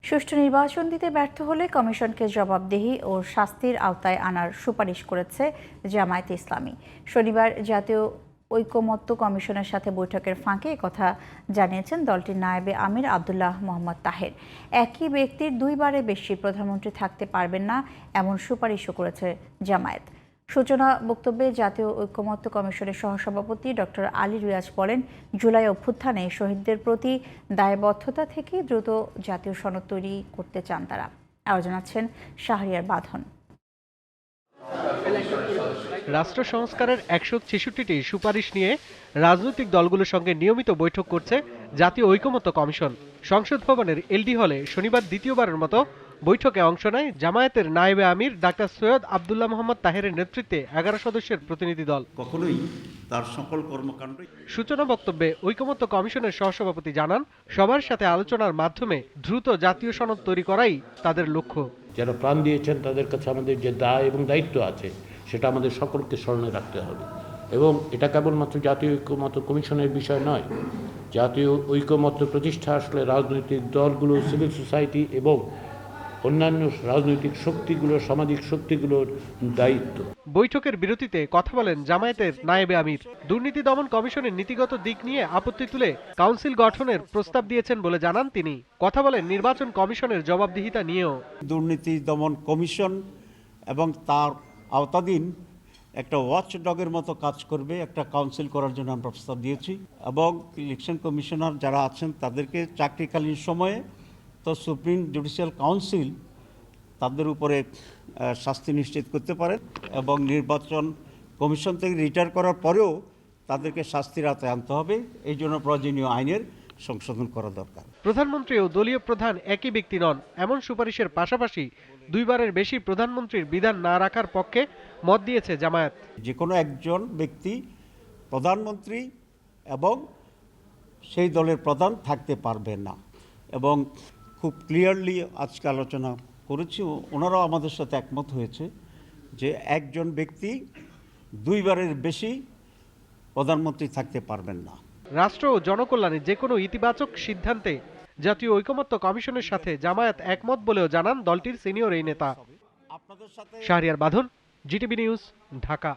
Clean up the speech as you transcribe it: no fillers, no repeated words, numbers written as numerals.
সুষ্ঠু নির্বাচন দিতে ব্যর্থ হলে কমিশনকে জবাবদিহি ও শাস্তির আওতায় আনার সুপারিশ করেছে জামায়াতে ইসলামী। শনিবার জাতীয় ঐকমত্য কমিশনের সাথে বৈঠকের ফাঁকে কথা জানিয়েছেন দলটির নায়েবে আমির আব্দুল্লাহ মোহাম্মদ তাহের। একই ব্যক্তির দুইবারের বেশি প্রধানমন্ত্রী থাকতে পারবেন না, এমন সুপারিশও করেছে জামায়াত। সূচনা বক্তব্যে জাতীয় ঐকমত্য কমিশনের সহসভাপতি ডক্টর আলী রিয়াজ বলেন, জুলাই অভ্যুত্থানে শহীদদের প্রতি দায়বদ্ধতা থেকে দ্রুত জাতীয় সনদ তৈরি করতে চান তারা। আরও জানাচ্ছেন শাহরিয়ার বাঁধন। রাষ্ট্র সংস্কারের ১৬৬টি সুপারিশ নিয়ে রাজনৈতিক দলগুলোর সঙ্গে নিয়মিত বৈঠক করছে জাতীয় ঐকমত্য কমিশন। সংসদ ভবনের এলডি হলে শনিবার দ্বিতীয়বারের মতো বৈঠকে অংশ নেয় জামায়াতের নায়েবে আমির ডাক্তার সৈয়দ আব্দুল্লাহ মোহাম্মদ তাহেরের নেতৃত্বে ১১ সদস্যের প্রতিনিধি দল। কখনোই তার সকল কর্মকাণ্ড। সূচনা বক্তব্যে ঐকমত্য কমিশনের সহসভাপতি জানান, সবার সাথে আলোচনার মাধ্যমে দ্রুত জাতীয় সনদ তৈরি করাই তাদের লক্ষ্য। যারা প্রাণ দিয়েছেন তাদের কাছে আমাদের যে দায় এবং দায়িত্ব আছে সেটা আমাদের সকলকে স্মরণে রাখতে হবে। এবং এটা কেবলমাত্র জাতীয় ঐকমত্য কমিশনের বিষয় নয়, জাতীয় ঐকমত্য প্রতিষ্ঠা আসলে রাজনৈতিক দলগুলো, সিভিল সোসাইটি এবং অন্যান্য রাজনৈতিক শক্তিগুলোর, সামাজিক শক্তিগুলোর দায়িত্ব। বৈঠকের বিরতিতে কথা বলেন জামায়াতের নায়েবে আমির। দুর্নীতি দমন কমিশনের নীতিগত দিক নিয়ে আপত্তি তুলে কাউন্সিল গঠনের প্রস্তাব দিয়েছেন বলে জানান তিনি। কথা বলেন নির্বাচন কমিশনের জবাবদিহিতা নিয়েও। দুর্নীতি দমন কমিশন এবং তার আওতাধীন একটা ওয়াচ ডগের মতো কাজ করবে, একটা কাউন্সিল করার জন্য আমরা প্রস্তাব দিয়েছি। এবং ইলেকশন কমিশনার যারা আছেন তাদেরকে চাকরিকালীন সময়ে তো সুপ্রিম জুডিশিয়াল কাউন্সিল তাদের উপরে শাস্তি নিশ্চিত করতে পারে এবং নির্বাচন কমিশন থেকে রিটায়ার করার পরেও তাদেরকে শাস্তির আওতায় আনতে হবে। এই জন্য প্রয়োজনীয় আইনের সংশোধন করা দরকার। প্রধানমন্ত্রী ও দলীয় প্রধান একই ব্যক্তি নন, এমন সুপারিশের পাশাপাশি দুইবারের বেশি প্রধানমন্ত্রীর বিধান না রাখার পক্ষে মত দিয়েছে জামায়াত। যে কোনো একজন ব্যক্তি প্রধানমন্ত্রী এবং সেই দলের প্রধান থাকতে পারবে না এবং খুব ক্লিয়ারলি আজকে আলোচনা করেছি, ওনারাও আমাদের সাথে একমত হয়েছে যে একজন ব্যক্তি দুইবারের বেশি প্রধানমন্ত্রী থাকতে পারবেন না। রাষ্ট্র ও জনকল্যাণে যে কোনো ইতিবাচক সিদ্ধান্তে জাতীয় ঐকমত্য কমিশনের সাথে জামায়াত একমত বলেও জানান দলটির সিনিয়র এই নেতা। শাহরিয়ার বাঁধন, জিটিভি নিউজ, ঢাকা।